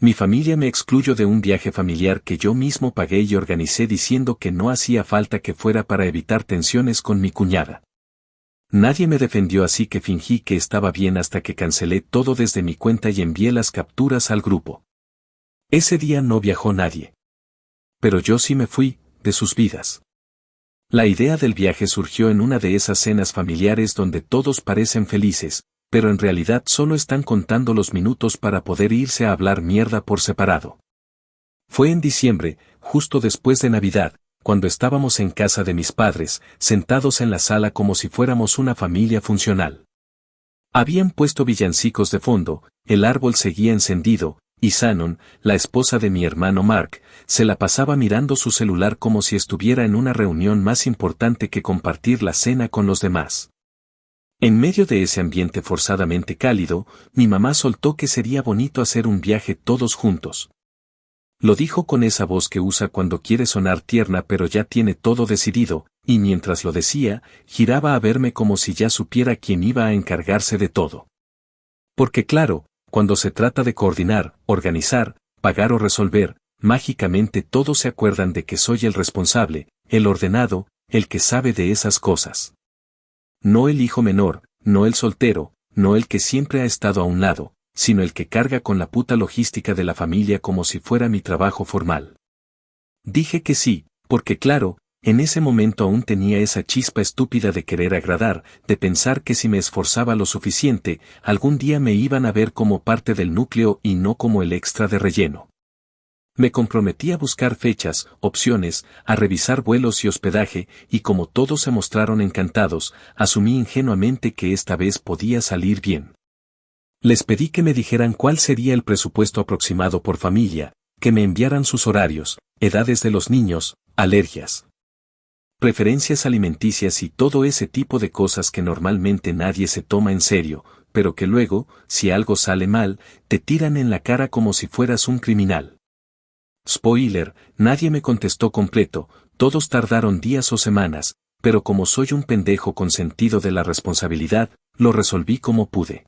Mi familia me excluyó de un viaje familiar que yo mismo pagué y organicé diciendo que no hacía falta que fuera para evitar tensiones con mi cuñada. Nadie me defendió, así que fingí que estaba bien hasta que cancelé todo desde mi cuenta y envié las capturas al grupo. Ese día no viajó nadie. Pero yo sí me fui, de sus vidas. La idea del viaje surgió en una de esas cenas familiares donde todos parecen felices, pero en realidad solo están contando los minutos para poder irse a hablar mierda por separado. Fue en diciembre, justo después de Navidad, cuando estábamos en casa de mis padres, sentados en la sala como si fuéramos una familia funcional. Habían puesto villancicos de fondo, el árbol seguía encendido, y Shannon, la esposa de mi hermano Mark, se la pasaba mirando su celular como si estuviera en una reunión más importante que compartir la cena con los demás. En medio de ese ambiente forzadamente cálido, mi mamá soltó que sería bonito hacer un viaje todos juntos. Lo dijo con esa voz que usa cuando quiere sonar tierna pero ya tiene todo decidido, y mientras lo decía, giraba a verme como si ya supiera quién iba a encargarse de todo. Porque claro, cuando se trata de coordinar, organizar, pagar o resolver, mágicamente todos se acuerdan de que soy el responsable, el ordenado, el que sabe de esas cosas. No el hijo menor, no el soltero, no el que siempre ha estado a un lado, sino el que carga con la puta logística de la familia como si fuera mi trabajo formal. Dije que sí, porque claro, en ese momento aún tenía esa chispa estúpida de querer agradar, de pensar que si me esforzaba lo suficiente, algún día me iban a ver como parte del núcleo y no como el extra de relleno. Me comprometí a buscar fechas, opciones, a revisar vuelos y hospedaje, y como todos se mostraron encantados, asumí ingenuamente que esta vez podía salir bien. Les pedí que me dijeran cuál sería el presupuesto aproximado por familia, que me enviaran sus horarios, edades de los niños, alergias, preferencias alimenticias y todo ese tipo de cosas que normalmente nadie se toma en serio, pero que luego, si algo sale mal, te tiran en la cara como si fueras un criminal. Spoiler, nadie me contestó completo, todos tardaron días o semanas, pero como soy un pendejo con sentido de la responsabilidad, lo resolví como pude.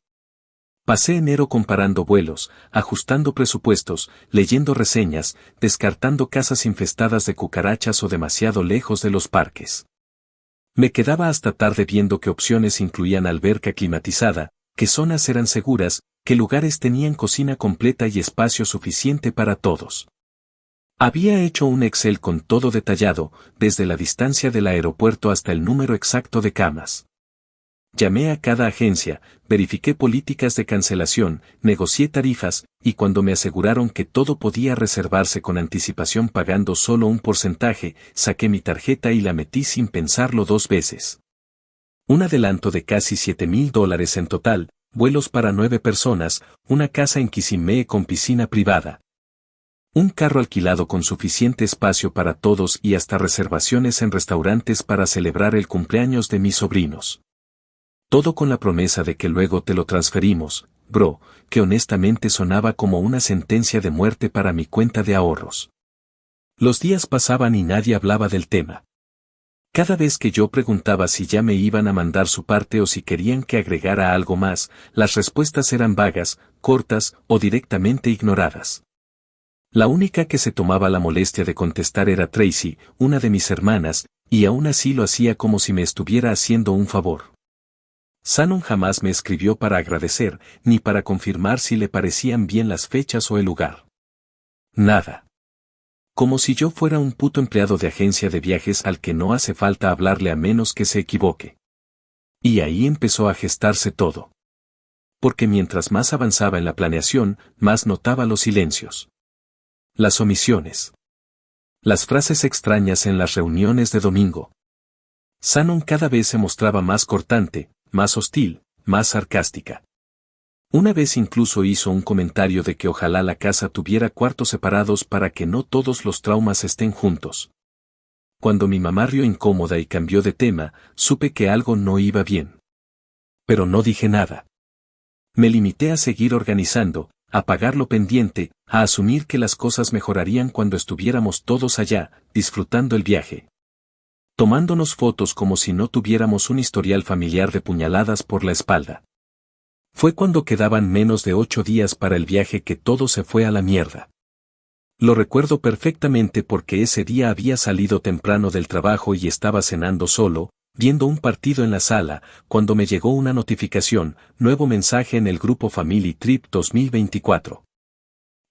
Pasé enero comparando vuelos, ajustando presupuestos, leyendo reseñas, descartando casas infestadas de cucarachas o demasiado lejos de los parques. Me quedaba hasta tarde viendo qué opciones incluían alberca climatizada, qué zonas eran seguras, qué lugares tenían cocina completa y espacio suficiente para todos. Había hecho un Excel con todo detallado, desde la distancia del aeropuerto hasta el número exacto de camas. Llamé a cada agencia, verifiqué políticas de cancelación, negocié tarifas, y cuando me aseguraron que todo podía reservarse con anticipación pagando solo un porcentaje, saqué mi tarjeta y la metí sin pensarlo 2 veces. Un adelanto de casi $7,000 en total, vuelos para 9 personas, una casa en Kissimmee con piscina privada. Un carro alquilado con suficiente espacio para todos y hasta reservaciones en restaurantes para celebrar el cumpleaños de mis sobrinos. Todo con la promesa de que luego te lo transferimos, bro, que honestamente sonaba como una sentencia de muerte para mi cuenta de ahorros. Los días pasaban y nadie hablaba del tema. Cada vez que yo preguntaba si ya me iban a mandar su parte o si querían que agregara algo más, las respuestas eran vagas, cortas o directamente ignoradas. La única que se tomaba la molestia de contestar era Tracy, una de mis hermanas, y aún así lo hacía como si me estuviera haciendo un favor. Shannon jamás me escribió para agradecer, ni para confirmar si le parecían bien las fechas o el lugar. Nada. Como si yo fuera un puto empleado de agencia de viajes al que no hace falta hablarle a menos que se equivoque. Y ahí empezó a gestarse todo. Porque mientras más avanzaba en la planeación, más notaba los silencios. Las omisiones. Las frases extrañas en las reuniones de domingo. Shannon cada vez se mostraba más cortante, más hostil, más sarcástica. Una vez incluso hizo un comentario de que ojalá la casa tuviera cuartos separados para que no todos los traumas estén juntos. Cuando mi mamá rió incómoda y cambió de tema, supe que algo no iba bien. Pero no dije nada. Me limité a seguir organizando, a pagar lo pendiente, a asumir que las cosas mejorarían cuando estuviéramos todos allá, disfrutando el viaje. Tomándonos fotos como si no tuviéramos un historial familiar de puñaladas por la espalda. Fue cuando quedaban menos de 8 días para el viaje que todo se fue a la mierda. Lo recuerdo perfectamente porque ese día había salido temprano del trabajo y estaba cenando solo, viendo un partido en la sala, cuando me llegó una notificación, nuevo mensaje en el grupo Family Trip 2024.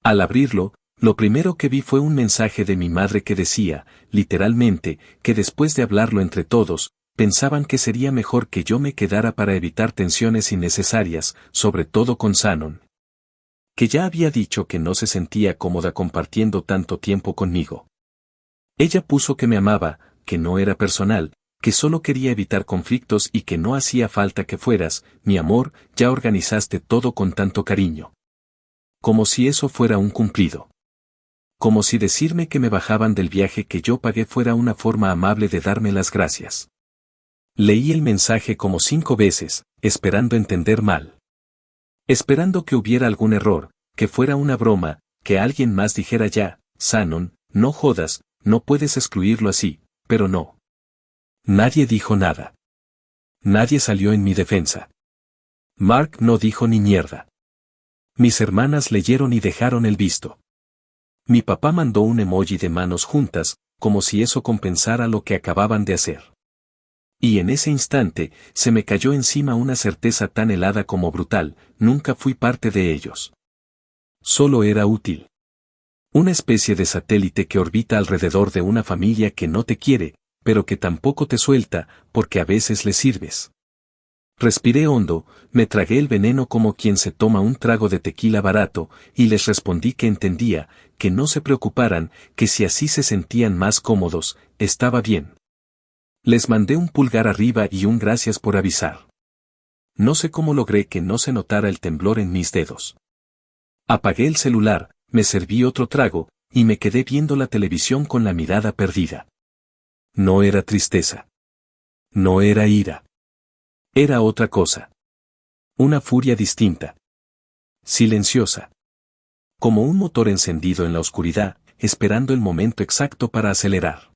Al abrirlo, lo primero que vi fue un mensaje de mi madre que decía, literalmente, que después de hablarlo entre todos, pensaban que sería mejor que yo me quedara para evitar tensiones innecesarias, sobre todo con Shannon, que ya había dicho que no se sentía cómoda compartiendo tanto tiempo conmigo. Ella puso que me amaba, que no era personal, que solo quería evitar conflictos y que no hacía falta que fueras, mi amor, ya organizaste todo con tanto cariño. Como si eso fuera un cumplido. Como si decirme que me bajaban del viaje que yo pagué fuera una forma amable de darme las gracias. Leí el mensaje como 5 veces, esperando entender mal. Esperando que hubiera algún error, que fuera una broma, que alguien más dijera ya, Shannon, no jodas, no puedes excluirlo así, pero no. Nadie dijo nada. Nadie salió en mi defensa. Mark no dijo ni mierda. Mis hermanas leyeron y dejaron el visto. Mi papá mandó un emoji de manos juntas, como si eso compensara lo que acababan de hacer. Y en ese instante, se me cayó encima una certeza tan helada como brutal, nunca fui parte de ellos. Solo era útil. Una especie de satélite que orbita alrededor de una familia que no te quiere, pero que tampoco te suelta, porque a veces le sirves. Respiré hondo, me tragué el veneno como quien se toma un trago de tequila barato, y les respondí que entendía, que no se preocuparan, que si así se sentían más cómodos, estaba bien. Les mandé un pulgar arriba y un gracias por avisar. No sé cómo logré que no se notara el temblor en mis dedos. Apagué el celular, me serví otro trago, y me quedé viendo la televisión con la mirada perdida. No era tristeza. No era ira. Era otra cosa. Una furia distinta. Silenciosa. Como un motor encendido en la oscuridad, esperando el momento exacto para acelerar.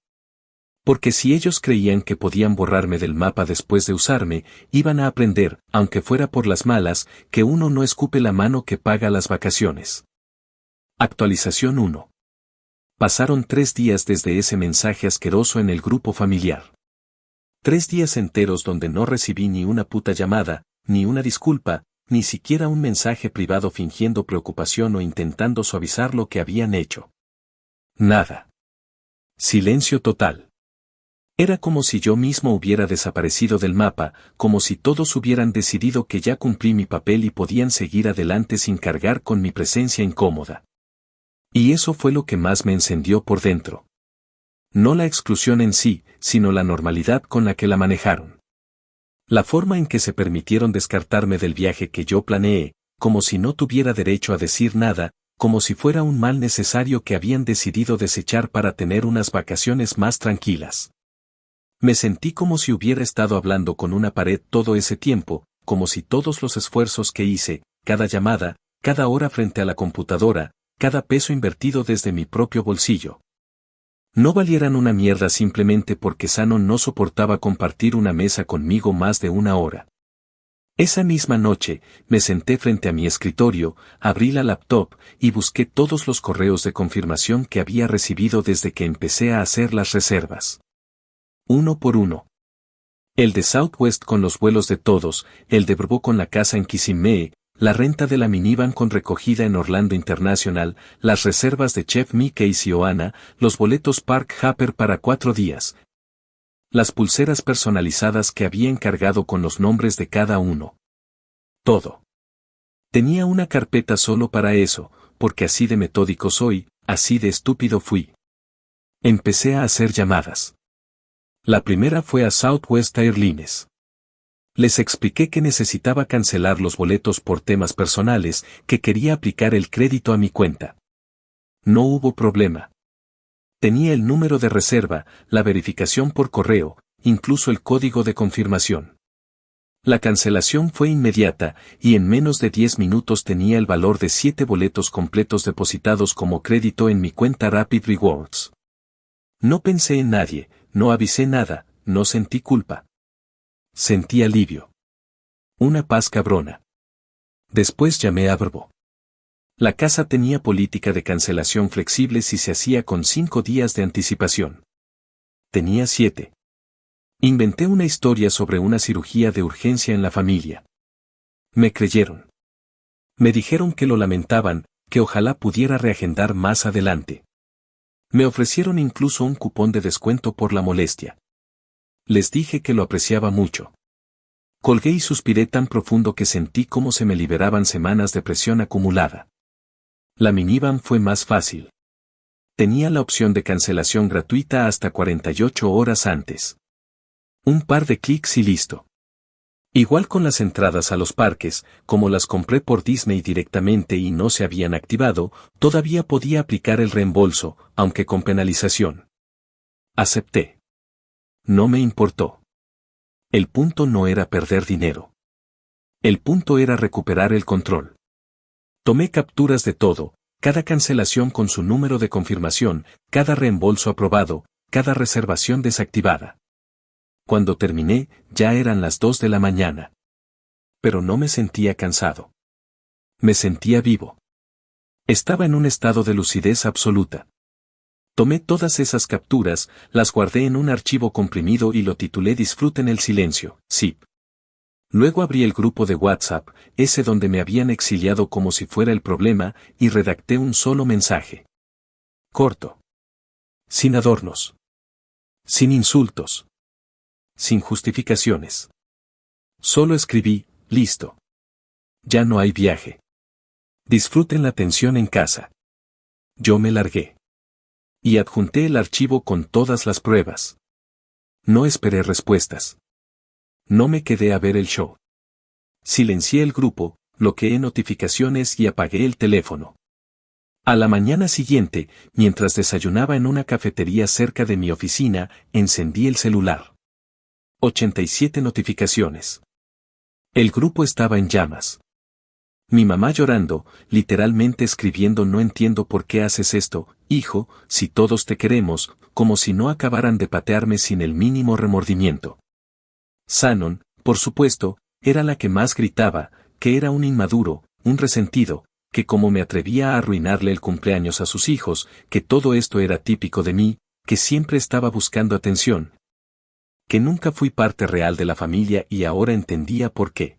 Porque si ellos creían que podían borrarme del mapa después de usarme, iban a aprender, aunque fuera por las malas, que uno no escupe la mano que paga las vacaciones. Actualización 1. Pasaron 3 días desde ese mensaje asqueroso en el grupo familiar. 3 días enteros donde no recibí ni una puta llamada, ni una disculpa, ni siquiera un mensaje privado fingiendo preocupación o intentando suavizar lo que habían hecho. Nada. Silencio total. Era como si yo mismo hubiera desaparecido del mapa, como si todos hubieran decidido que ya cumplí mi papel y podían seguir adelante sin cargar con mi presencia incómoda. Y eso fue lo que más me encendió por dentro. No la exclusión en sí, sino la normalidad con la que la manejaron. La forma en que se permitieron descartarme del viaje que yo planeé, como si no tuviera derecho a decir nada, como si fuera un mal necesario que habían decidido desechar para tener unas vacaciones más tranquilas. Me sentí como si hubiera estado hablando con una pared todo ese tiempo, como si todos los esfuerzos que hice, cada llamada, cada hora frente a la computadora, cada peso invertido desde mi propio bolsillo, no valieran una mierda simplemente porque Shannon no soportaba compartir una mesa conmigo más de 1 hora. Esa misma noche, me senté frente a mi escritorio, abrí la laptop y busqué todos los correos de confirmación que había recibido desde que empecé a hacer las reservas. Uno por uno. El de Southwest con los vuelos de todos, el de Bravo con la casa en Kissimmee, la renta de la minivan con recogida en Orlando International, las reservas de Chef Mickey y Oana, los boletos Park Hopper para 4 días. Las pulseras personalizadas que había encargado con los nombres de cada uno. Todo. Tenía una carpeta solo para eso, porque así de metódico soy, así de estúpido fui. Empecé a hacer llamadas. La primera fue a Southwest Airlines. Les expliqué que necesitaba cancelar los boletos por temas personales, que quería aplicar el crédito a mi cuenta. No hubo problema. Tenía el número de reserva, la verificación por correo, incluso el código de confirmación. La cancelación fue inmediata, y en menos de 10 minutos tenía el valor de 7 boletos completos depositados como crédito en mi cuenta Rapid Rewards. No pensé en nadie, no avisé nada, no sentí culpa. Sentí alivio. Una paz cabrona. Después llamé a Brvo. La casa tenía política de cancelación flexible si se hacía con 5 días de anticipación. Tenía 7. Inventé una historia sobre una cirugía de urgencia en la familia. Me creyeron. Me dijeron que lo lamentaban, que ojalá pudiera reagendar más adelante. Me ofrecieron incluso un cupón de descuento por la molestia. Les dije que lo apreciaba mucho. Colgué y suspiré tan profundo que sentí cómo se me liberaban semanas de presión acumulada. La minivan fue más fácil. Tenía la opción de cancelación gratuita hasta 48 horas antes. Un par de clics y listo. Igual con las entradas a los parques, como las compré por Disney directamente y no se habían activado, todavía podía aplicar el reembolso, aunque con penalización. Acepté. No me importó. El punto no era perder dinero. El punto era recuperar el control. Tomé capturas de todo, cada cancelación con su número de confirmación, cada reembolso aprobado, cada reservación desactivada. Cuando terminé, ya eran las 2 de la mañana. Pero no me sentía cansado. Me sentía vivo. Estaba en un estado de lucidez absoluta. Tomé todas esas capturas, las guardé en un archivo comprimido y lo titulé Disfruten el silencio, zip. Luego abrí el grupo de WhatsApp, ese donde me habían exiliado como si fuera el problema, y redacté un solo mensaje. Corto. Sin adornos. Sin insultos. Sin justificaciones. Solo escribí, listo. Ya no hay viaje. Disfruten la atención en casa. Yo me largué. Y adjunté el archivo con todas las pruebas. No esperé respuestas. No me quedé a ver el show. Silencié el grupo, bloqueé notificaciones y apagué el teléfono. A la mañana siguiente, mientras desayunaba en una cafetería cerca de mi oficina, encendí el celular. 87 notificaciones. El grupo estaba en llamas. Mi mamá llorando, literalmente escribiendo no entiendo por qué haces esto, hijo, si todos te queremos, como si no acabaran de patearme sin el mínimo remordimiento. Shannon, por supuesto, era la que más gritaba, que era un inmaduro, un resentido, que como me atrevía a arruinarle el cumpleaños a sus hijos, que todo esto era típico de mí, que siempre estaba buscando atención. Que nunca fui parte real de la familia y ahora entendía por qué.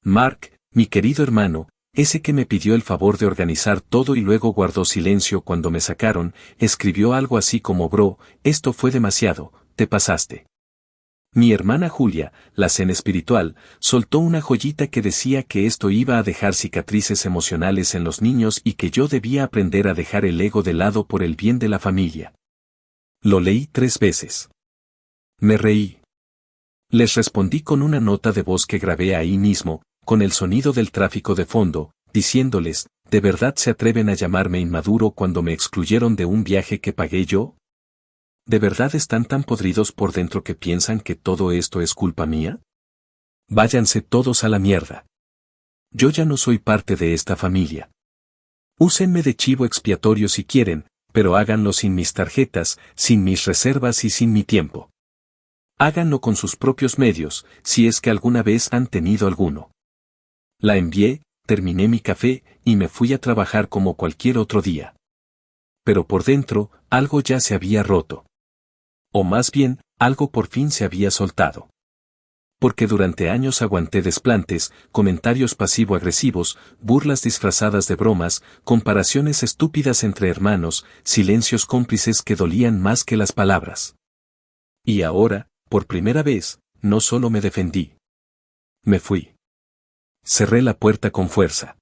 Mark, mi querido hermano, ese que me pidió el favor de organizar todo y luego guardó silencio cuando me sacaron, escribió algo así como bro, esto fue demasiado, te pasaste. Mi hermana Julia, la zen espiritual, soltó una joyita que decía que esto iba a dejar cicatrices emocionales en los niños y que yo debía aprender a dejar el ego de lado por el bien de la familia. Lo leí 3 veces. Me reí. Les respondí con una nota de voz que grabé ahí mismo, con el sonido del tráfico de fondo, diciéndoles, ¿de verdad se atreven a llamarme inmaduro cuando me excluyeron de un viaje que pagué yo? ¿De verdad están tan podridos por dentro que piensan que todo esto es culpa mía? Váyanse todos a la mierda. Yo ya no soy parte de esta familia. Úsenme de chivo expiatorio si quieren, pero háganlo sin mis tarjetas, sin mis reservas y sin mi tiempo. Háganlo con sus propios medios, si es que alguna vez han tenido alguno. La envié, terminé mi café, y me fui a trabajar como cualquier otro día. Pero por dentro, algo ya se había roto. O más bien, algo por fin se había soltado. Porque durante años aguanté desplantes, comentarios pasivo-agresivos, burlas disfrazadas de bromas, comparaciones estúpidas entre hermanos, silencios cómplices que dolían más que las palabras. Y ahora, por primera vez, no solo me defendí. Me fui. Cerré la puerta con fuerza.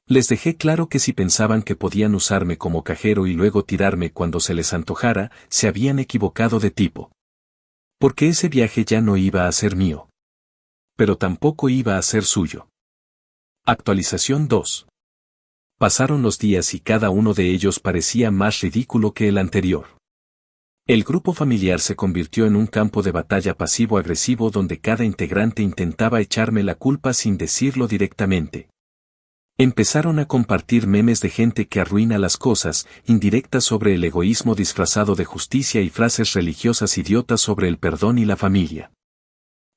Les dejé claro que si pensaban que podían usarme como cajero y luego tirarme cuando se les antojara, se habían equivocado de tipo. Porque ese viaje ya no iba a ser mío. Pero tampoco iba a ser suyo. Actualización 2. Pasaron los días y cada uno de ellos parecía más ridículo que el anterior. El grupo familiar se convirtió en un campo de batalla pasivo-agresivo donde cada integrante intentaba echarme la culpa sin decirlo directamente. Empezaron a compartir memes de gente que arruina las cosas, indirectas sobre el egoísmo disfrazado de justicia y frases religiosas idiotas sobre el perdón y la familia.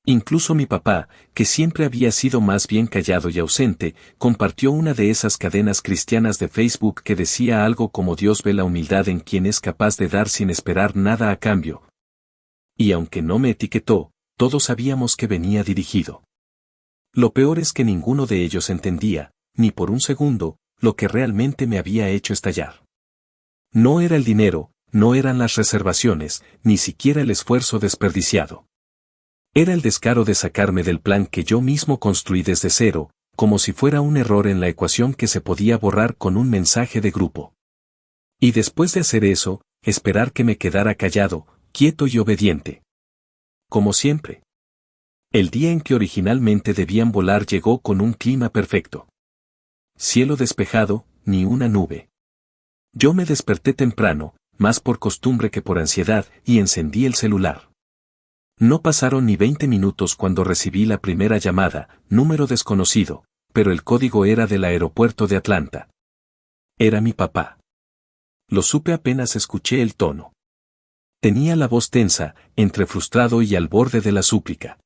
Incluso mi papá, que siempre había sido más bien callado y ausente, compartió una de esas cadenas cristianas de Facebook que decía algo como Dios ve la humildad en quien es capaz de dar sin esperar nada a cambio. Y aunque no me etiquetó, todos sabíamos que venía dirigido. Lo peor es que ninguno de ellos entendía, ni por un segundo, lo que realmente me había hecho estallar. No era el dinero, no eran las reservaciones, ni siquiera el esfuerzo desperdiciado. Era el descaro de sacarme del plan que yo mismo construí desde cero, como si fuera un error en la ecuación que se podía borrar con un mensaje de grupo. Y después de hacer eso, esperar que me quedara callado, quieto y obediente. Como siempre. El día en que originalmente debían volar llegó con un clima perfecto. Cielo despejado, ni una nube. Yo me desperté temprano, más por costumbre que por ansiedad, y encendí el celular. No pasaron ni 20 minutos cuando recibí la primera llamada, número desconocido, pero el código era del aeropuerto de Atlanta. Era mi papá. Lo supe apenas escuché el tono. Tenía la voz tensa, entre frustrado y al borde de la súplica.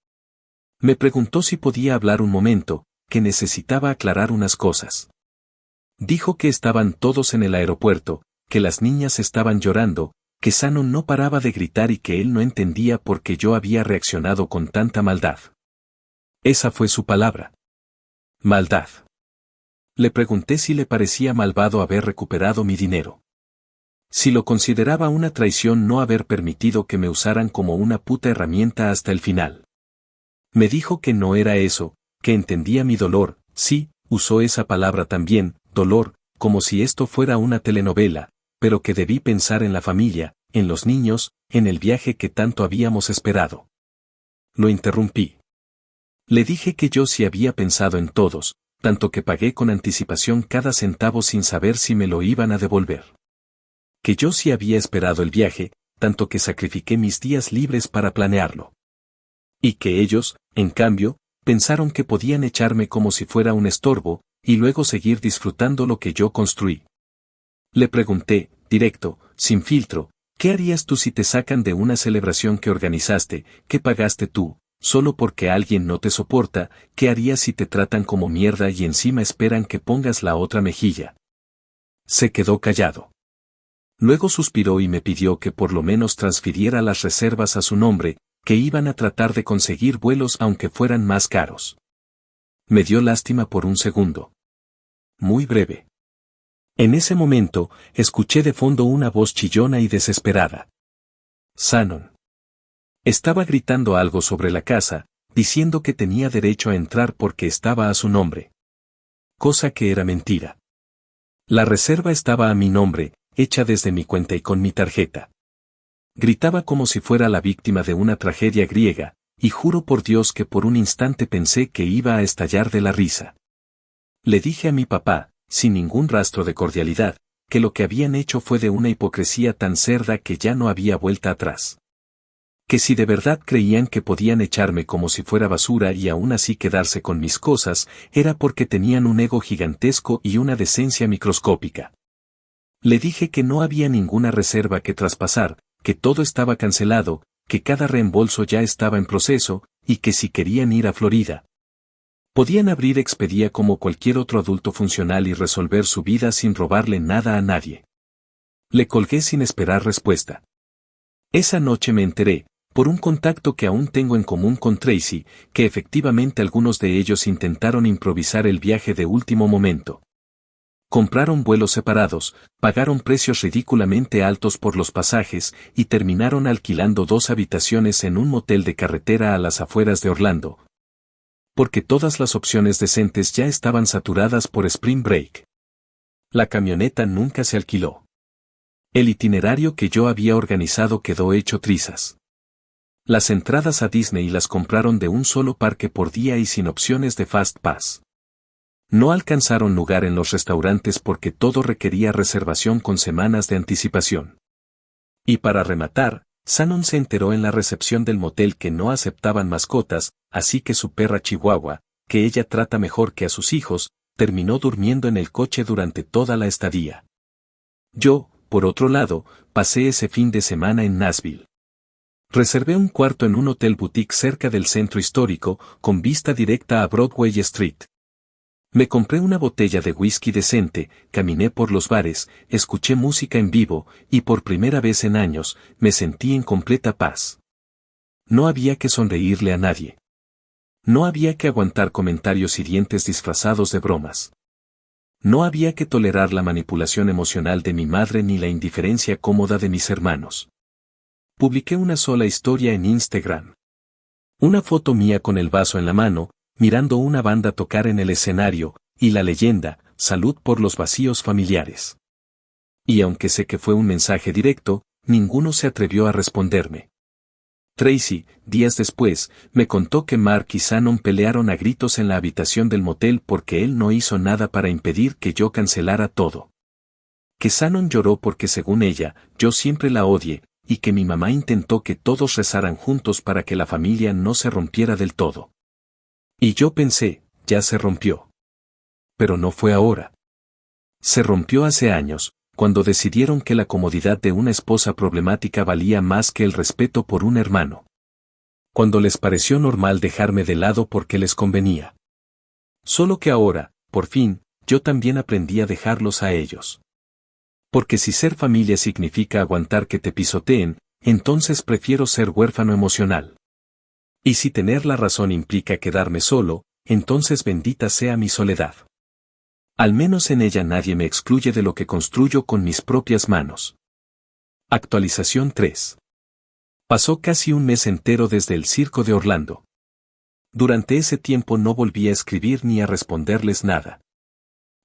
Me preguntó si podía hablar un momento, que necesitaba aclarar unas cosas. Dijo que estaban todos en el aeropuerto, que las niñas estaban llorando, que Shannon no paraba de gritar y que él no entendía por qué yo había reaccionado con tanta maldad. Esa fue su palabra. Maldad. Le pregunté si le parecía malvado haber recuperado mi dinero. Si lo consideraba una traición no haber permitido que me usaran como una puta herramienta hasta el final. Me dijo que no era eso, que entendía mi dolor, sí, usó esa palabra también, dolor, como si esto fuera una telenovela, pero que debí pensar en la familia, en los niños, en el viaje que tanto habíamos esperado. Lo interrumpí. Le dije que yo sí había pensado en todos, tanto que pagué con anticipación cada centavo sin saber si me lo iban a devolver. Que yo sí había esperado el viaje, tanto que sacrifiqué mis días libres para planearlo. Y que ellos, en cambio, pensaron que podían echarme como si fuera un estorbo, y luego seguir disfrutando lo que yo construí. Le pregunté, directo, sin filtro, ¿qué harías tú si te sacan de una celebración que organizaste, que pagaste tú, solo porque alguien no te soporta? ¿Qué harías si te tratan como mierda y encima esperan que pongas la otra mejilla? Se quedó callado. Luego suspiró y me pidió que por lo menos transfiriera las reservas a su nombre, que iban a tratar de conseguir vuelos aunque fueran más caros. Me dio lástima por un segundo. Muy breve. En ese momento, escuché de fondo una voz chillona y desesperada. Shannon. Estaba gritando algo sobre la casa, diciendo que tenía derecho a entrar porque estaba a su nombre. Cosa que era mentira. La reserva estaba a mi nombre, hecha desde mi cuenta y con mi tarjeta. Gritaba como si fuera la víctima de una tragedia griega, y juro por Dios que por un instante pensé que iba a estallar de la risa. Le dije a mi papá, sin ningún rastro de cordialidad, que lo que habían hecho fue de una hipocresía tan cerda que ya no había vuelta atrás. Que si de verdad creían que podían echarme como si fuera basura y aún así quedarse con mis cosas, era porque tenían un ego gigantesco y una decencia microscópica. Le dije que no había ninguna reserva que traspasar, que todo estaba cancelado, que cada reembolso ya estaba en proceso, y que si querían ir a Florida, podían abrir Expedia como cualquier otro adulto funcional y resolver su vida sin robarle nada a nadie. Le colgué sin esperar respuesta. Esa noche me enteré, por un contacto que aún tengo en común con Tracy, que efectivamente algunos de ellos intentaron improvisar el viaje de último momento. Compraron vuelos separados, pagaron precios ridículamente altos por los pasajes y terminaron alquilando 2 habitaciones en un motel de carretera a las afueras de Orlando. Porque todas las opciones decentes ya estaban saturadas por Spring Break. La camioneta nunca se alquiló. El itinerario que yo había organizado quedó hecho trizas. Las entradas a Disney las compraron de un solo parque por día y sin opciones de Fast Pass. No alcanzaron lugar en los restaurantes porque todo requería reservación con semanas de anticipación. Y para rematar, Shannon se enteró en la recepción del motel que no aceptaban mascotas, así que su perra Chihuahua, que ella trata mejor que a sus hijos, terminó durmiendo en el coche durante toda la estadía. Yo, por otro lado, pasé ese fin de semana en Nashville. Reservé un cuarto en un hotel boutique cerca del centro histórico, con vista directa a Broadway Street. Me compré una botella de whisky decente, caminé por los bares, escuché música en vivo, y por primera vez en años, me sentí en completa paz. No había que sonreírle a nadie. No había que aguantar comentarios hirientes disfrazados de bromas. No había que tolerar la manipulación emocional de mi madre ni la indiferencia cómoda de mis hermanos. Publiqué una sola historia en Instagram. Una foto mía con el vaso en la mano, mirando una banda tocar en el escenario, y la leyenda, salud por los vacíos familiares. Y aunque sé que fue un mensaje directo, ninguno se atrevió a responderme. Tracy, días después, me contó que Mark y Shannon pelearon a gritos en la habitación del motel porque él no hizo nada para impedir que yo cancelara todo. Que Shannon lloró porque según ella, yo siempre la odié, y que mi mamá intentó que todos rezaran juntos para que la familia no se rompiera del todo. Y yo pensé, ya se rompió. Pero no fue ahora. Se rompió hace años, cuando decidieron que la comodidad de una esposa problemática valía más que el respeto por un hermano. Cuando les pareció normal dejarme de lado porque les convenía. Solo que ahora, por fin, yo también aprendí a dejarlos a ellos. Porque si ser familia significa aguantar que te pisoteen, entonces prefiero ser huérfano emocional. Y si tener la razón implica quedarme solo, entonces bendita sea mi soledad. Al menos en ella nadie me excluye de lo que construyo con mis propias manos. Actualización 3. Pasó casi un mes entero desde el circo de Orlando. Durante ese tiempo no volví a escribir ni a responderles nada.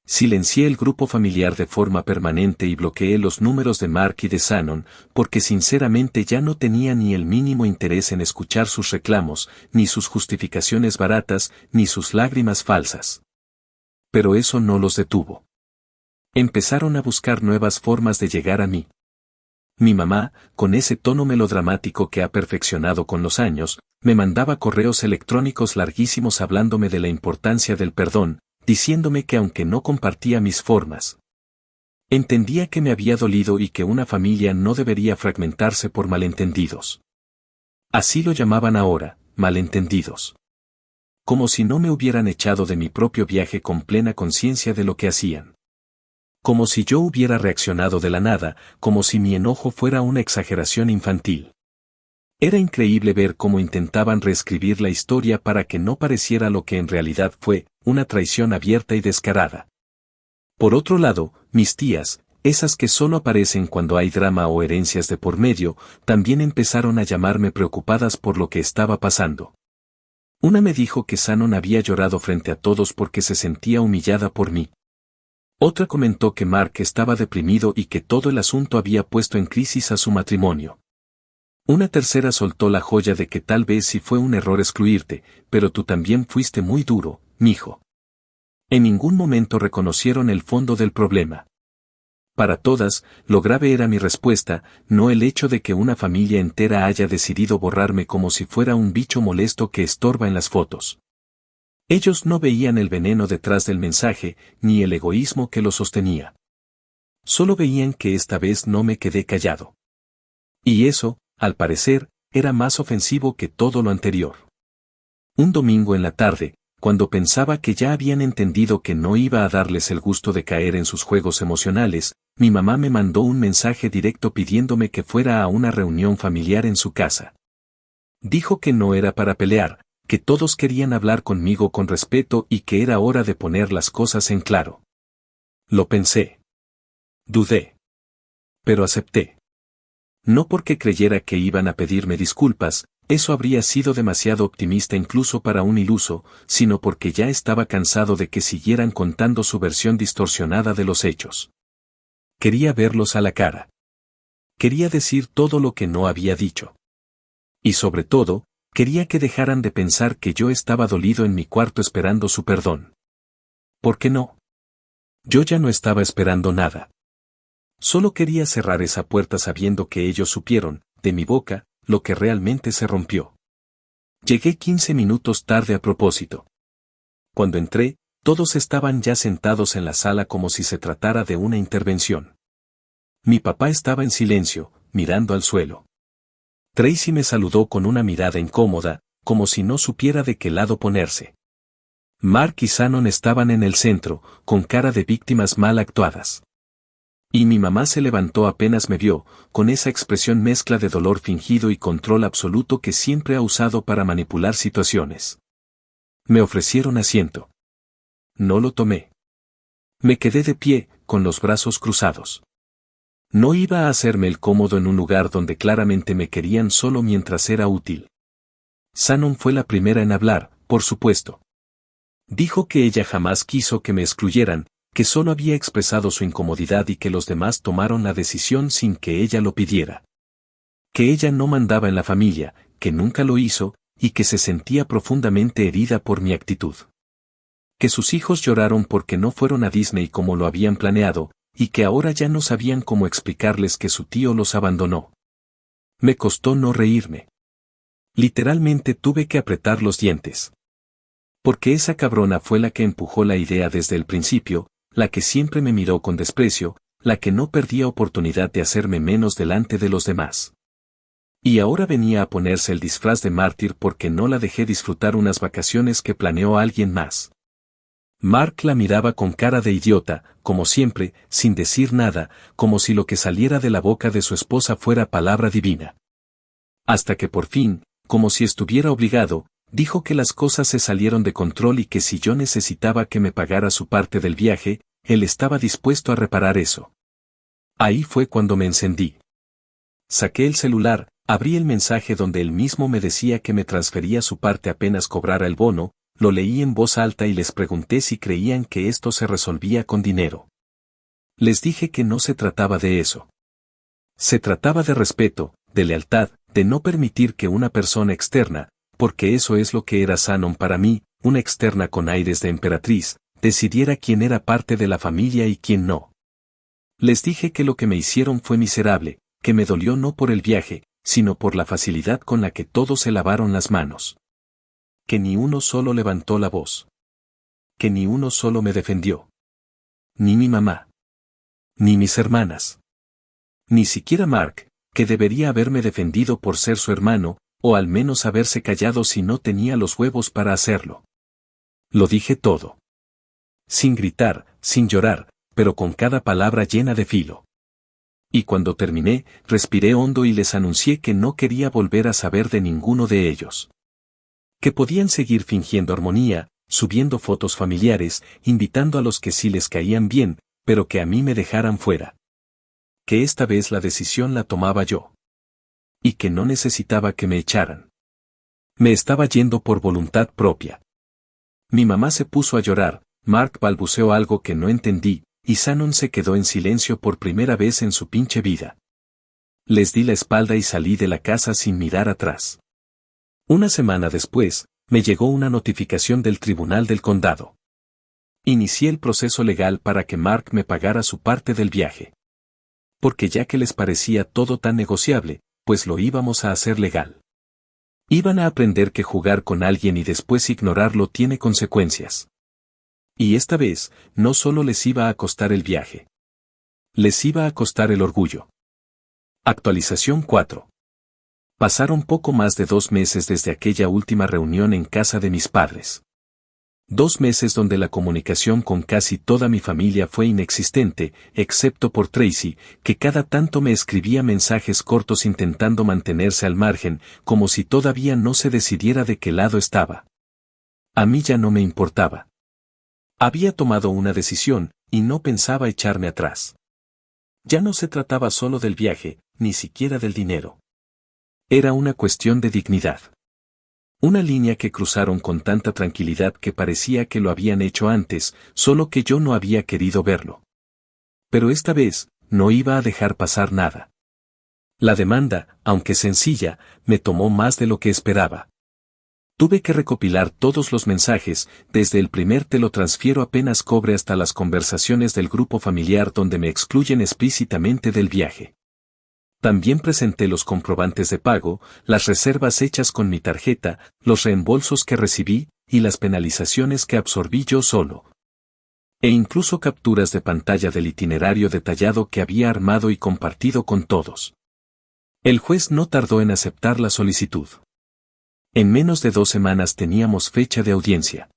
Silencié el grupo familiar de forma permanente y bloqueé los números de Mark y de Shannon, porque sinceramente ya no tenía ni el mínimo interés en escuchar sus reclamos, ni sus justificaciones baratas, ni sus lágrimas falsas. Pero eso no los detuvo. Empezaron a buscar nuevas formas de llegar a mí. Mi mamá, con ese tono melodramático que ha perfeccionado con los años, me mandaba correos electrónicos larguísimos hablándome de la importancia del perdón, diciéndome que aunque no compartía mis formas, entendía que me había dolido y que una familia no debería fragmentarse por malentendidos. Así lo llamaban ahora, malentendidos. Como si no me hubieran echado de mi propio viaje con plena conciencia de lo que hacían. Como si yo hubiera reaccionado de la nada, como si mi enojo fuera una exageración infantil. Era increíble ver cómo intentaban reescribir la historia para que no pareciera lo que en realidad fue, una traición abierta y descarada. Por otro lado, mis tías, esas que solo aparecen cuando hay drama o herencias de por medio, también empezaron a llamarme preocupadas por lo que estaba pasando. Una me dijo que Shannon había llorado frente a todos porque se sentía humillada por mí. Otra comentó que Mark estaba deprimido y que todo el asunto había puesto en crisis a su matrimonio. Una tercera soltó la joya de que tal vez sí fue un error excluirte, pero tú también fuiste muy duro, mijo. En ningún momento reconocieron el fondo del problema. Para todas, lo grave era mi respuesta, no el hecho de que una familia entera haya decidido borrarme como si fuera un bicho molesto que estorba en las fotos. Ellos no veían el veneno detrás del mensaje, ni el egoísmo que lo sostenía. Solo veían que esta vez no me quedé callado. Y eso, al parecer, era más ofensivo que todo lo anterior. Un domingo en la tarde, cuando pensaba que ya habían entendido que no iba a darles el gusto de caer en sus juegos emocionales, mi mamá me mandó un mensaje directo pidiéndome que fuera a una reunión familiar en su casa. Dijo que no era para pelear, que todos querían hablar conmigo con respeto y que era hora de poner las cosas en claro. Lo pensé. Dudé. Pero acepté. No porque creyera que iban a pedirme disculpas, eso habría sido demasiado optimista incluso para un iluso, sino porque ya estaba cansado de que siguieran contando su versión distorsionada de los hechos. Quería verlos a la cara. Quería decir todo lo que no había dicho. Y sobre todo, quería que dejaran de pensar que yo estaba dolido en mi cuarto esperando su perdón. ¿Por qué no? Yo ya no estaba esperando nada. Solo quería cerrar esa puerta sabiendo que ellos supieron, de mi boca, lo que realmente se rompió. Llegué 15 minutos tarde a propósito. Cuando entré, todos estaban ya sentados en la sala como si se tratara de una intervención. Mi papá estaba en silencio, mirando al suelo. Tracy me saludó con una mirada incómoda, como si no supiera de qué lado ponerse. Mark y Shannon estaban en el centro, con cara de víctimas mal actuadas. Y mi mamá se levantó apenas me vio, con esa expresión mezcla de dolor fingido y control absoluto que siempre ha usado para manipular situaciones. Me ofrecieron asiento. No lo tomé. Me quedé de pie, con los brazos cruzados. No iba a hacerme el cómodo en un lugar donde claramente me querían solo mientras era útil. Shannon fue la primera en hablar, por supuesto. Dijo que ella jamás quiso que me excluyeran, que solo había expresado su incomodidad y que los demás tomaron la decisión sin que ella lo pidiera. Que ella no mandaba en la familia, que nunca lo hizo, y que se sentía profundamente herida por mi actitud. Que sus hijos lloraron porque no fueron a Disney como lo habían planeado, y que ahora ya no sabían cómo explicarles que su tío los abandonó. Me costó no reírme. Literalmente tuve que apretar los dientes. Porque esa cabrona fue la que empujó la idea desde el principio, la que siempre me miró con desprecio, la que no perdía oportunidad de hacerme menos delante de los demás. Y ahora venía a ponerse el disfraz de mártir porque no la dejé disfrutar unas vacaciones que planeó alguien más. Mark la miraba con cara de idiota, como siempre, sin decir nada, como si lo que saliera de la boca de su esposa fuera palabra divina. Hasta que por fin, como si estuviera obligado, dijo que las cosas se salieron de control y que si yo necesitaba que me pagara su parte del viaje, él estaba dispuesto a reparar eso. Ahí fue cuando me encendí. Saqué el celular, abrí el mensaje donde él mismo me decía que me transfería su parte apenas cobrara el bono, lo leí en voz alta y les pregunté si creían que esto se resolvía con dinero. Les dije que no se trataba de eso. Se trataba de respeto, de lealtad, de no permitir que una persona externa, porque eso es lo que era Shannon para mí, una externa con aires de emperatriz, decidiera quién era parte de la familia y quién no. Les dije que lo que me hicieron fue miserable, que me dolió no por el viaje, sino por la facilidad con la que todos se lavaron las manos. Que ni uno solo levantó la voz. Que ni uno solo me defendió. Ni mi mamá. Ni mis hermanas. Ni siquiera Mark, que debería haberme defendido por ser su hermano, o al menos haberse callado si no tenía los huevos para hacerlo. Lo dije todo. Sin gritar, sin llorar, pero con cada palabra llena de filo. Y cuando terminé, respiré hondo y les anuncié que no quería volver a saber de ninguno de ellos. Que podían seguir fingiendo armonía, subiendo fotos familiares, invitando a los que sí les caían bien, pero que a mí me dejaran fuera. Que esta vez la decisión la tomaba yo. Y que no necesitaba que me echaran. Me estaba yendo por voluntad propia. Mi mamá se puso a llorar, Mark balbuceó algo que no entendí, y Shannon se quedó en silencio por primera vez en su pinche vida. Les di la espalda y salí de la casa sin mirar atrás. Una semana después, me llegó una notificación del Tribunal del Condado. Inicié el proceso legal para que Mark me pagara su parte del viaje. Porque ya que les parecía todo tan negociable, pues lo íbamos a hacer legal. Iban a aprender que jugar con alguien y después ignorarlo tiene consecuencias. Y esta vez, no solo les iba a costar el viaje. Les iba a costar el orgullo. Actualización 4. Pasaron poco más de 2 meses desde aquella última reunión en casa de mis padres. 2 meses donde la comunicación con casi toda mi familia fue inexistente, excepto por Tracy, que cada tanto me escribía mensajes cortos intentando mantenerse al margen, como si todavía no se decidiera de qué lado estaba. A mí ya no me importaba. Había tomado una decisión, y no pensaba echarme atrás. Ya no se trataba solo del viaje, ni siquiera del dinero. Era una cuestión de dignidad. Una línea que cruzaron con tanta tranquilidad que parecía que lo habían hecho antes, solo que yo no había querido verlo. Pero esta vez, no iba a dejar pasar nada. La demanda, aunque sencilla, me tomó más de lo que esperaba. Tuve que recopilar todos los mensajes, desde el primer te lo transfiero apenas cobre hasta las conversaciones del grupo familiar donde me excluyen explícitamente del viaje. También presenté los comprobantes de pago, las reservas hechas con mi tarjeta, los reembolsos que recibí, y las penalizaciones que absorbí yo solo. E incluso capturas de pantalla del itinerario detallado que había armado y compartido con todos. El juez no tardó en aceptar la solicitud. En menos de 2 semanas teníamos fecha de audiencia.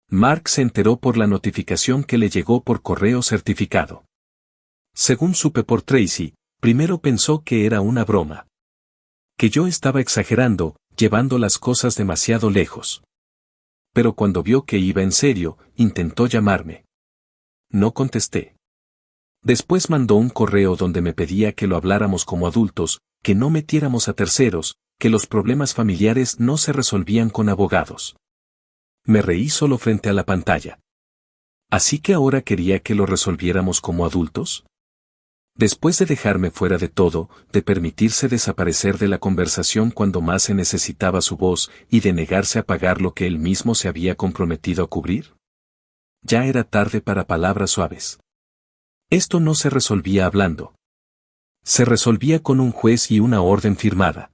Mark se enteró por la notificación que le llegó por correo certificado. Según supe por Tracy, primero pensó que era una broma. Que yo estaba exagerando, llevando las cosas demasiado lejos. Pero cuando vio que iba en serio, intentó llamarme. No contesté. Después mandó un correo donde me pedía que lo habláramos como adultos, que no metiéramos a terceros, que los problemas familiares no se resolvían con abogados. Me reí solo frente a la pantalla. ¿Así que ahora quería que lo resolviéramos como adultos? Después de dejarme fuera de todo, de permitirse desaparecer de la conversación cuando más se necesitaba su voz y de negarse a pagar lo que él mismo se había comprometido a cubrir. Ya era tarde para palabras suaves. Esto no se resolvía hablando. Se resolvía con un juez y una orden firmada.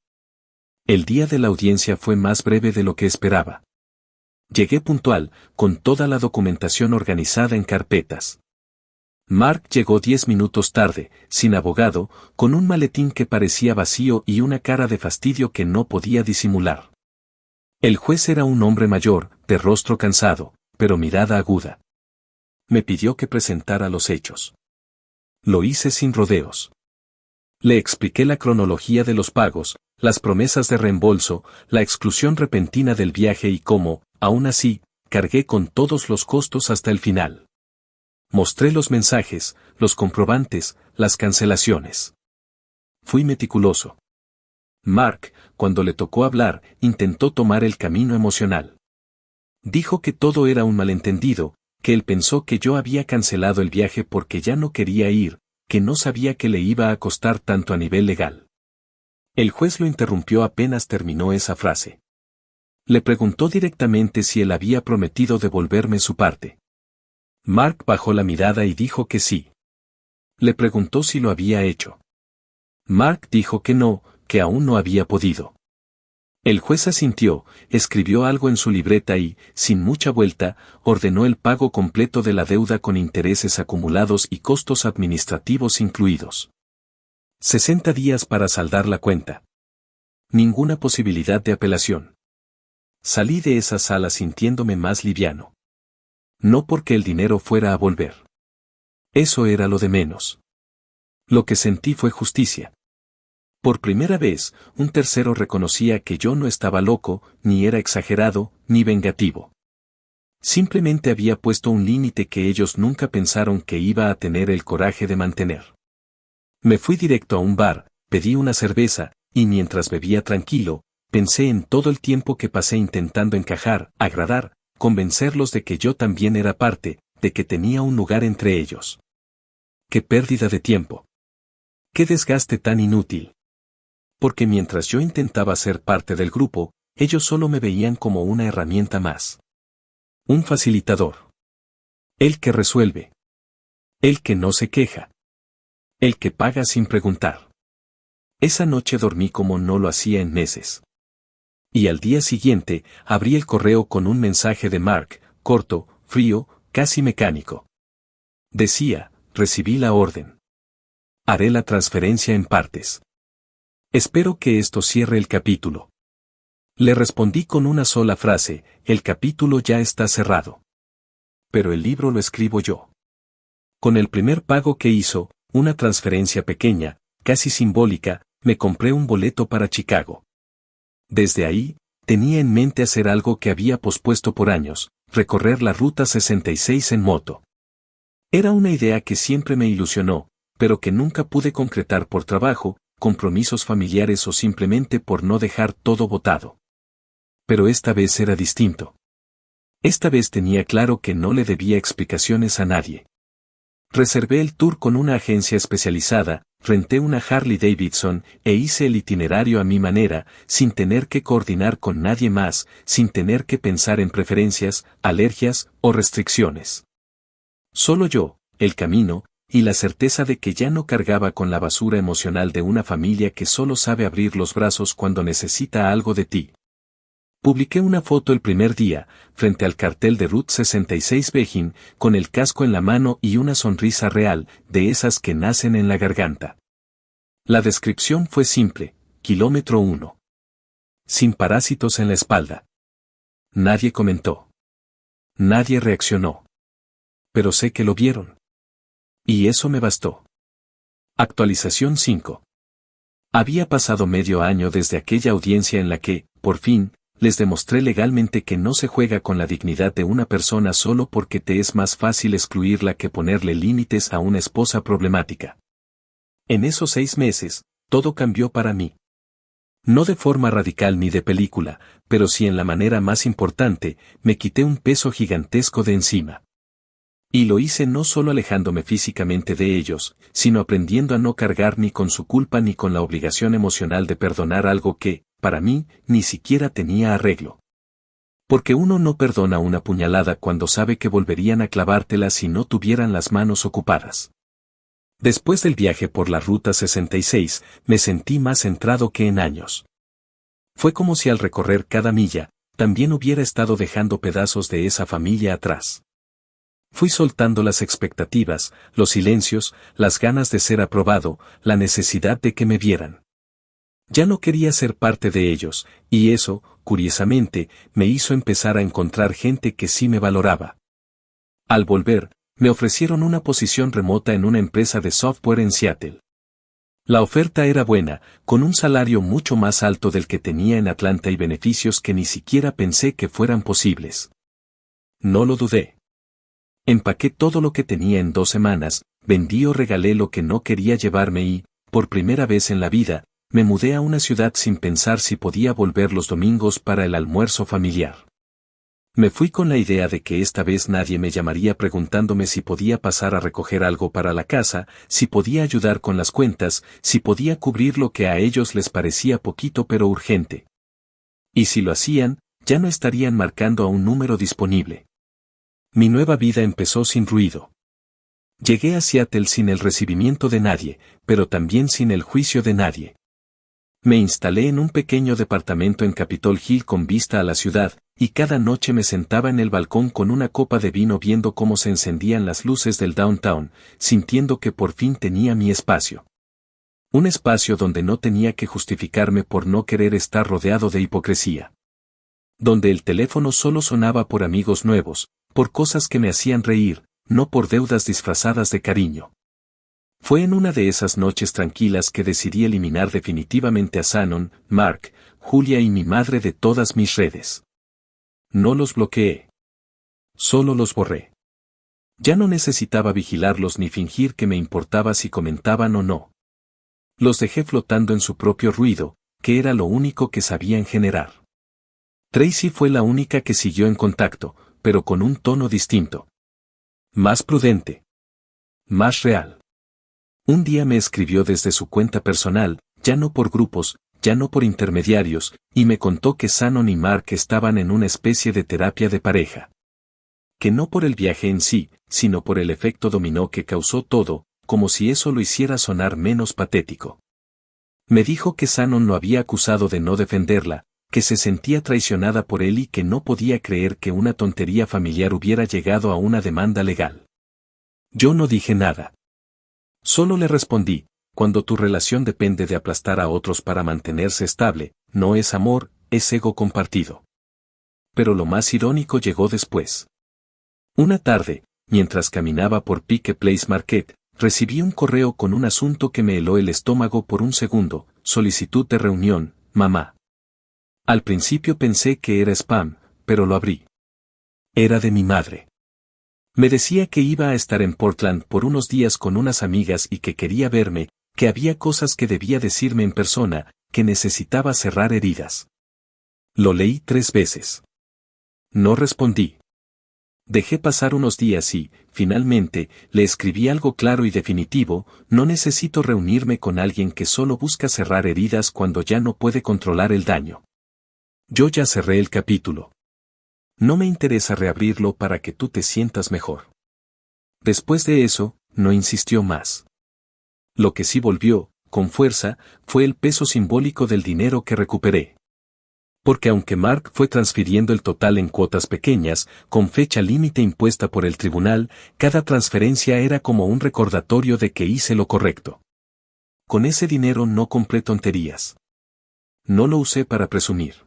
El día de la audiencia fue más breve de lo que esperaba. Llegué puntual, con toda la documentación organizada en carpetas. Mark llegó 10 minutos tarde, sin abogado, con un maletín que parecía vacío y una cara de fastidio que no podía disimular. El juez era un hombre mayor, de rostro cansado, pero mirada aguda. Me pidió que presentara los hechos. Lo hice sin rodeos. Le expliqué la cronología de los pagos, las promesas de reembolso, la exclusión repentina del viaje y cómo, aún así, cargué con todos los costos hasta el final. Mostré los mensajes, los comprobantes, las cancelaciones. Fui meticuloso. Mark, cuando le tocó hablar, intentó tomar el camino emocional. Dijo que todo era un malentendido, que él pensó que yo había cancelado el viaje porque ya no quería ir, que no sabía que le iba a costar tanto a nivel legal. El juez lo interrumpió apenas terminó esa frase. Le preguntó directamente si él había prometido devolverme su parte. Mark bajó la mirada y dijo que sí. Le preguntó si lo había hecho. Mark dijo que no, que aún no había podido. El juez asintió, escribió algo en su libreta y, sin mucha vuelta, ordenó el pago completo de la deuda con intereses acumulados y costos administrativos incluidos. 60 días para saldar la cuenta. Ninguna posibilidad de apelación. Salí de esa sala sintiéndome más liviano. No porque el dinero fuera a volver. Eso era lo de menos. Lo que sentí fue justicia. Por primera vez, un tercero reconocía que yo no estaba loco, ni era exagerado, ni vengativo. Simplemente había puesto un límite que ellos nunca pensaron que iba a tener el coraje de mantener. Me fui directo a un bar, pedí una cerveza, y mientras bebía tranquilo, pensé en todo el tiempo que pasé intentando encajar, agradar, convencerlos de que yo también era parte, de que tenía un lugar entre ellos. ¡Qué pérdida de tiempo! ¡Qué desgaste tan inútil! Porque mientras yo intentaba ser parte del grupo, ellos solo me veían como una herramienta más. Un facilitador. El que resuelve. El que no se queja. El que paga sin preguntar. Esa noche dormí como no lo hacía en meses. Y al día siguiente, abrí el correo con un mensaje de Mark, corto, frío, casi mecánico. Decía, recibí la orden. Haré la transferencia en partes. Espero que esto cierre el capítulo. Le respondí con una sola frase, el capítulo ya está cerrado. Pero el libro lo escribo yo. Con el primer pago que hizo, una transferencia pequeña, casi simbólica, me compré un boleto para Chicago. Desde ahí, tenía en mente hacer algo que había pospuesto por años, recorrer la Ruta 66 en moto. Era una idea que siempre me ilusionó, pero que nunca pude concretar por trabajo, compromisos familiares o simplemente por no dejar todo botado. Pero esta vez era distinto. Esta vez tenía claro que no le debía explicaciones a nadie. Reservé el tour con una agencia especializada, renté una Harley Davidson e hice el itinerario a mi manera, sin tener que coordinar con nadie más, sin tener que pensar en preferencias, alergias o restricciones. Solo yo, el camino, y la certeza de que ya no cargaba con la basura emocional de una familia que solo sabe abrir los brazos cuando necesita algo de ti. Publiqué una foto el primer día, frente al cartel de Route 66 Beijing, con el casco en la mano y una sonrisa real, de esas que nacen en la garganta. La descripción fue simple: kilómetro 1. Sin parásitos en la espalda. Nadie comentó. Nadie reaccionó. Pero sé que lo vieron. Y eso me bastó. Actualización 5. Había pasado medio año desde aquella audiencia en la que, por fin, les demostré legalmente que no se juega con la dignidad de una persona solo porque te es más fácil excluirla que ponerle límites a una esposa problemática. En esos 6 meses, todo cambió para mí. No de forma radical ni de película, pero sí en la manera más importante: me quité un peso gigantesco de encima. Y lo hice no solo alejándome físicamente de ellos, sino aprendiendo a no cargar ni con su culpa ni con la obligación emocional de perdonar algo que, para mí, ni siquiera tenía arreglo. Porque uno no perdona una puñalada cuando sabe que volverían a clavártela si no tuvieran las manos ocupadas. Después del viaje por la Ruta 66, me sentí más centrado que en años. Fue como si al recorrer cada milla, también hubiera estado dejando pedazos de esa familia atrás. Fui soltando las expectativas, los silencios, las ganas de ser aprobado, la necesidad de que me vieran. Ya no quería ser parte de ellos, y eso, curiosamente, me hizo empezar a encontrar gente que sí me valoraba. Al volver, me ofrecieron una posición remota en una empresa de software en Seattle. La oferta era buena, con un salario mucho más alto del que tenía en Atlanta y beneficios que ni siquiera pensé que fueran posibles. No lo dudé. Empaqué todo lo que tenía en 2 semanas, vendí o regalé lo que no quería llevarme y, por primera vez en la vida, me mudé a una ciudad sin pensar si podía volver los domingos para el almuerzo familiar. Me fui con la idea de que esta vez nadie me llamaría preguntándome si podía pasar a recoger algo para la casa, si podía ayudar con las cuentas, si podía cubrir lo que a ellos les parecía poquito pero urgente. Y si lo hacían, ya no estarían marcando a un número disponible. Mi nueva vida empezó sin ruido. Llegué a Seattle sin el recibimiento de nadie, pero también sin el juicio de nadie. Me instalé en un pequeño departamento en Capitol Hill con vista a la ciudad, y cada noche me sentaba en el balcón con una copa de vino viendo cómo se encendían las luces del downtown, sintiendo que por fin tenía mi espacio. Un espacio donde no tenía que justificarme por no querer estar rodeado de hipocresía. Donde el teléfono solo sonaba por amigos nuevos, por cosas que me hacían reír, no por deudas disfrazadas de cariño. Fue en una de esas noches tranquilas que decidí eliminar definitivamente a Shannon, Mark, Julia y mi madre de todas mis redes. No los bloqueé. Solo los borré. Ya no necesitaba vigilarlos ni fingir que me importaba si comentaban o no. Los dejé flotando en su propio ruido, que era lo único que sabían generar. Tracy fue la única que siguió en contacto, pero con un tono distinto. Más prudente. Más real. Un día me escribió desde su cuenta personal, ya no por grupos, ya no por intermediarios, y me contó que Shannon y Mark estaban en una especie de terapia de pareja. Que no por el viaje en sí, sino por el efecto dominó que causó todo, como si eso lo hiciera sonar menos patético. Me dijo que Shannon lo había acusado de no defenderla, que se sentía traicionada por él y que no podía creer que una tontería familiar hubiera llegado a una demanda legal. Yo no dije nada. Solo le respondí: cuando tu relación depende de aplastar a otros para mantenerse estable, no es amor, es ego compartido. Pero lo más irónico llegó después. Una tarde, mientras caminaba por Pike Place Market, recibí un correo con un asunto que me heló el estómago por un segundo: solicitud de reunión, mamá. Al principio pensé que era spam, pero lo abrí. Era de mi madre. Me decía que iba a estar en Portland por unos días con unas amigas y que quería verme, que había cosas que debía decirme en persona, que necesitaba cerrar heridas. Lo leí 3 veces. No respondí. Dejé pasar unos días y, finalmente, le escribí algo claro y definitivo: no necesito reunirme con alguien que solo busca cerrar heridas cuando ya no puede controlar el daño. Yo ya cerré el capítulo. No me interesa reabrirlo para que tú te sientas mejor. Después de eso, no insistió más. Lo que sí volvió, con fuerza, fue el peso simbólico del dinero que recuperé. Porque aunque Mark fue transfiriendo el total en cuotas pequeñas, con fecha límite impuesta por el tribunal, cada transferencia era como un recordatorio de que hice lo correcto. Con ese dinero no compré tonterías. No lo usé para presumir.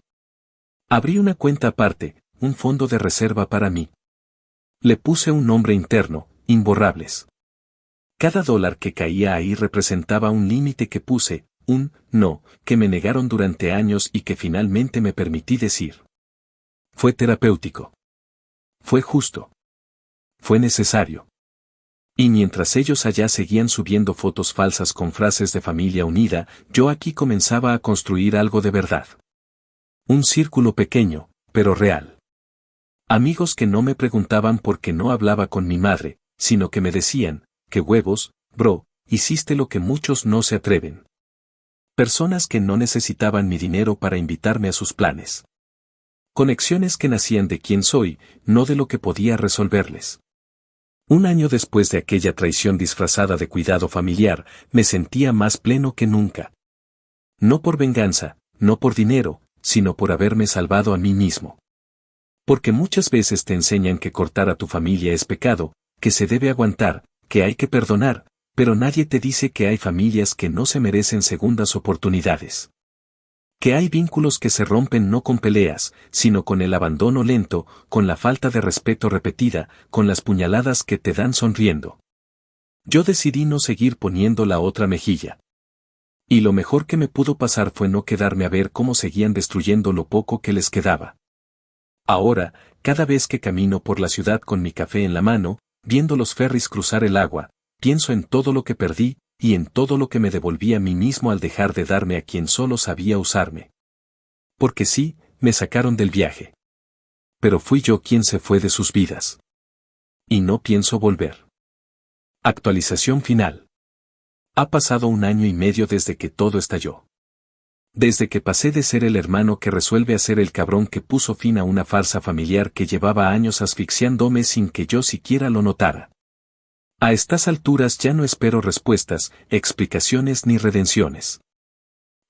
Abrí una cuenta aparte, un fondo de reserva para mí. Le puse un nombre interno, Imborrables. Cada dólar que caía ahí representaba un límite que puse, un no, que me negaron durante años y que finalmente me permití decir. Fue terapéutico. Fue justo. Fue necesario. Y mientras ellos allá seguían subiendo fotos falsas con frases de familia unida, yo aquí comenzaba a construir algo de verdad. Un círculo pequeño, pero real. Amigos que no me preguntaban por qué no hablaba con mi madre, sino que me decían, qué huevos, bro, hiciste lo que muchos no se atreven. Personas que no necesitaban mi dinero para invitarme a sus planes. Conexiones que nacían de quién soy, no de lo que podía resolverles. Un año después de aquella traición disfrazada de cuidado familiar, me sentía más pleno que nunca. No por venganza, no por dinero, sino por haberme salvado a mí mismo. Porque muchas veces te enseñan que cortar a tu familia es pecado, que se debe aguantar, que hay que perdonar, pero nadie te dice que hay familias que no se merecen segundas oportunidades. Que hay vínculos que se rompen no con peleas, sino con el abandono lento, con la falta de respeto repetida, con las puñaladas que te dan sonriendo. Yo decidí no seguir poniendo la otra mejilla. Y lo mejor que me pudo pasar fue no quedarme a ver cómo seguían destruyendo lo poco que les quedaba. Ahora, cada vez que camino por la ciudad con mi café en la mano, viendo los ferries cruzar el agua, pienso en todo lo que perdí, y en todo lo que me devolví a mí mismo al dejar de darme a quien solo sabía usarme. Porque sí, me sacaron del viaje. Pero fui yo quien se fue de sus vidas. Y no pienso volver. Actualización final. Ha pasado 1 año y medio desde que todo estalló. Desde que pasé de ser el hermano que resuelve a ser el cabrón que puso fin a una farsa familiar que llevaba años asfixiándome sin que yo siquiera lo notara. A estas alturas ya no espero respuestas, explicaciones ni redenciones.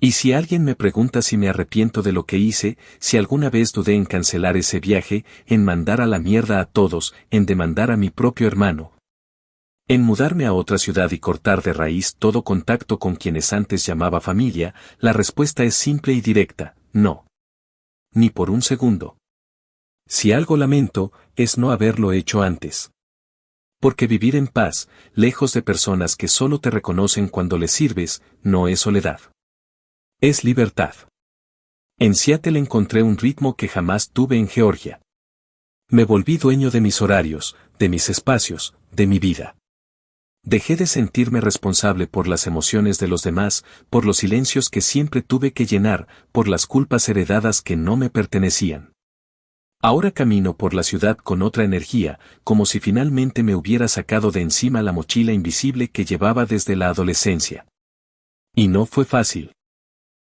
Y si alguien me pregunta si me arrepiento de lo que hice, si alguna vez dudé en cancelar ese viaje, en mandar a la mierda a todos, en demandar a mi propio hermano, en mudarme a otra ciudad y cortar de raíz todo contacto con quienes antes llamaba familia, la respuesta es simple y directa, no. Ni por un segundo. Si algo lamento, es no haberlo hecho antes. Porque vivir en paz, lejos de personas que solo te reconocen cuando les sirves, no es soledad. Es libertad. En Seattle encontré un ritmo que jamás tuve en Georgia. Me volví dueño de mis horarios, de mis espacios, de mi vida. Dejé de sentirme responsable por las emociones de los demás, por los silencios que siempre tuve que llenar, por las culpas heredadas que no me pertenecían. Ahora camino por la ciudad con otra energía, como si finalmente me hubiera sacado de encima la mochila invisible que llevaba desde la adolescencia. Y no fue fácil.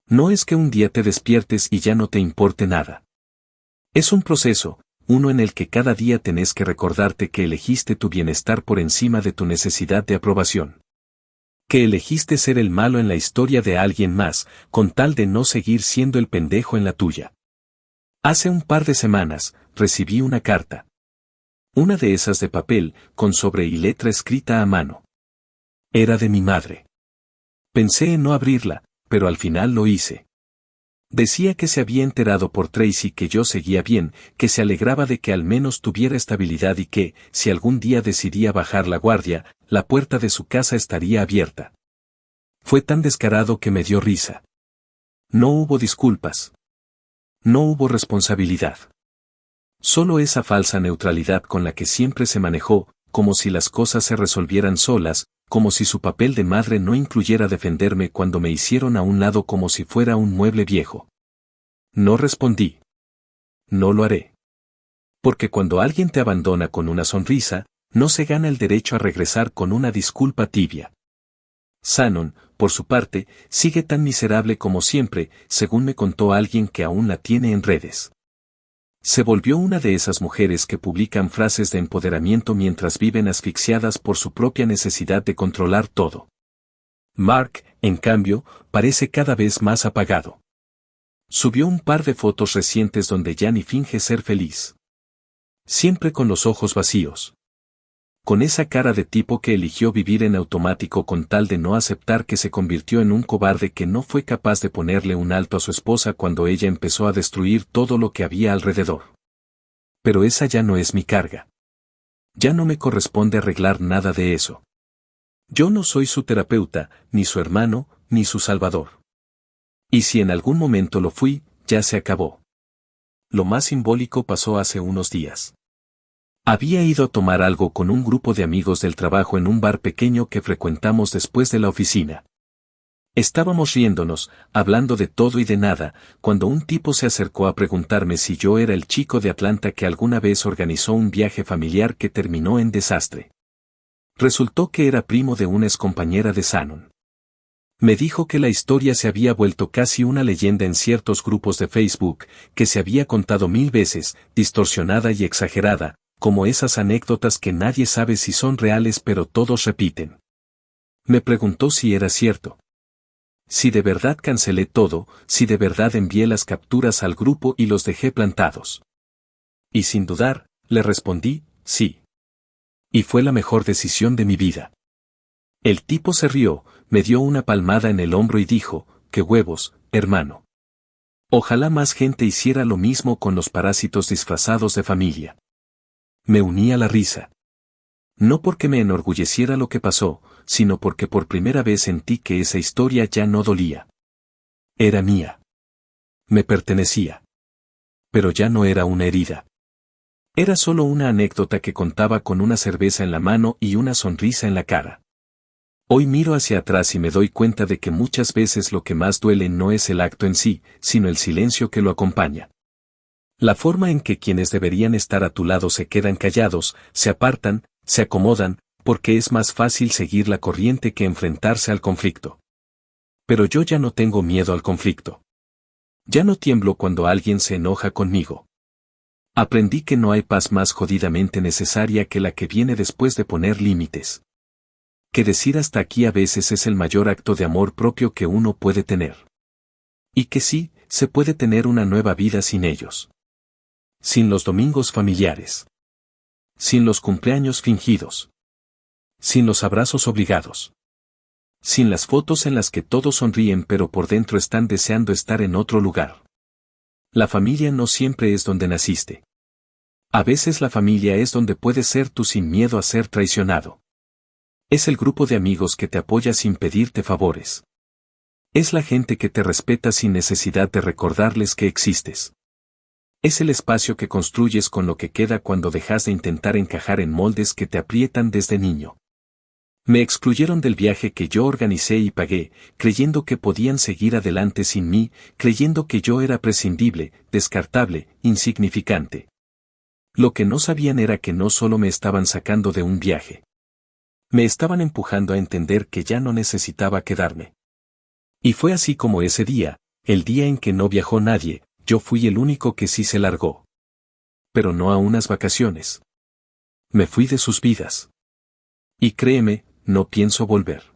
No es que un día te despiertes y ya no te importe nada. Es un proceso, uno en el que cada día tenés que recordarte que elegiste tu bienestar por encima de tu necesidad de aprobación. Que elegiste ser el malo en la historia de alguien más, con tal de no seguir siendo el pendejo en la tuya. Hace un par de semanas, recibí una carta. Una de esas de papel, con sobre y letra escrita a mano. Era de mi madre. Pensé en no abrirla, pero al final lo hice. Decía que se había enterado por Tracy que yo seguía bien, que se alegraba de que al menos tuviera estabilidad y que, si algún día decidía bajar la guardia, la puerta de su casa estaría abierta. Fue tan descarado que me dio risa. No hubo disculpas. No hubo responsabilidad. Solo esa falsa neutralidad con la que siempre se manejó, como si las cosas se resolvieran solas, como si su papel de madre no incluyera defenderme cuando me hicieron a un lado como si fuera un mueble viejo. No respondí. No lo haré. Porque cuando alguien te abandona con una sonrisa, no se gana el derecho a regresar con una disculpa tibia. Shannon, por su parte, sigue tan miserable como siempre, según me contó alguien que aún la tiene en redes. Se volvió una de esas mujeres que publican frases de empoderamiento mientras viven asfixiadas por su propia necesidad de controlar todo. Mark, en cambio, parece cada vez más apagado. Subió un par de fotos recientes donde ya ni finge ser feliz. Siempre con los ojos vacíos. con esa cara de tipo que eligió vivir en automático con tal de no aceptar que se convirtió en un cobarde que no fue capaz de ponerle un alto a su esposa cuando ella empezó a destruir todo lo que había alrededor. Pero esa ya no es mi carga. Ya no me corresponde arreglar nada de eso. Yo no soy su terapeuta, ni su hermano, ni su salvador. Y si en algún momento lo fui, ya se acabó. Lo más simbólico pasó hace unos días. Había ido a tomar algo con un grupo de amigos del trabajo en un bar pequeño que frecuentamos después de la oficina. Estábamos riéndonos, hablando de todo y de nada, cuando un tipo se acercó a preguntarme si yo era el chico de Atlanta que alguna vez organizó un viaje familiar que terminó en desastre. Resultó que era primo de una excompañera de Shannon. Me dijo que la historia se había vuelto casi una leyenda en ciertos grupos de Facebook, que se había contado 1000 veces, distorsionada y exagerada, como esas anécdotas que nadie sabe si son reales pero todos repiten. Me preguntó si era cierto. Si de verdad cancelé todo, si de verdad envié las capturas al grupo y los dejé plantados. Y sin dudar, le respondí, sí. Y fue la mejor decisión de mi vida. El tipo se rió, me dio una palmada en el hombro y dijo, ¡qué huevos, hermano! Ojalá más gente hiciera lo mismo con los parásitos disfrazados de familia. Me uní a la risa. No porque me enorgulleciera lo que pasó, sino porque por primera vez sentí que esa historia ya no dolía. Era mía. Me pertenecía. Pero ya no era una herida. Era solo una anécdota que contaba con una cerveza en la mano y una sonrisa en la cara. Hoy miro hacia atrás y me doy cuenta de que muchas veces lo que más duele no es el acto en sí, sino el silencio que lo acompaña. La forma en que quienes deberían estar a tu lado se quedan callados, se apartan, se acomodan, porque es más fácil seguir la corriente que enfrentarse al conflicto. Pero yo ya no tengo miedo al conflicto. Ya no tiemblo cuando alguien se enoja conmigo. Aprendí que no hay paz más jodidamente necesaria que la que viene después de poner límites. Que decir hasta aquí a veces es el mayor acto de amor propio que uno puede tener. Y que sí, se puede tener una nueva vida sin ellos. Sin los domingos familiares. Sin los cumpleaños fingidos. Sin los abrazos obligados. Sin las fotos en las que todos sonríen pero por dentro están deseando estar en otro lugar. La familia no siempre es donde naciste. A veces la familia es donde puedes ser tú sin miedo a ser traicionado. Es el grupo de amigos que te apoya sin pedirte favores. Es la gente que te respeta sin necesidad de recordarles que existes. Es el espacio que construyes con lo que queda cuando dejas de intentar encajar en moldes que te aprietan desde niño. Me excluyeron del viaje que yo organicé y pagué, creyendo que podían seguir adelante sin mí, creyendo que yo era prescindible, descartable, insignificante. Lo que no sabían era que no solo me estaban sacando de un viaje. Me estaban empujando a entender que ya no necesitaba quedarme. Y fue así como ese día, el día en que no viajó nadie, yo fui el único que sí se largó. Pero no a unas vacaciones. Me fui de sus vidas. Y créeme, no pienso volver.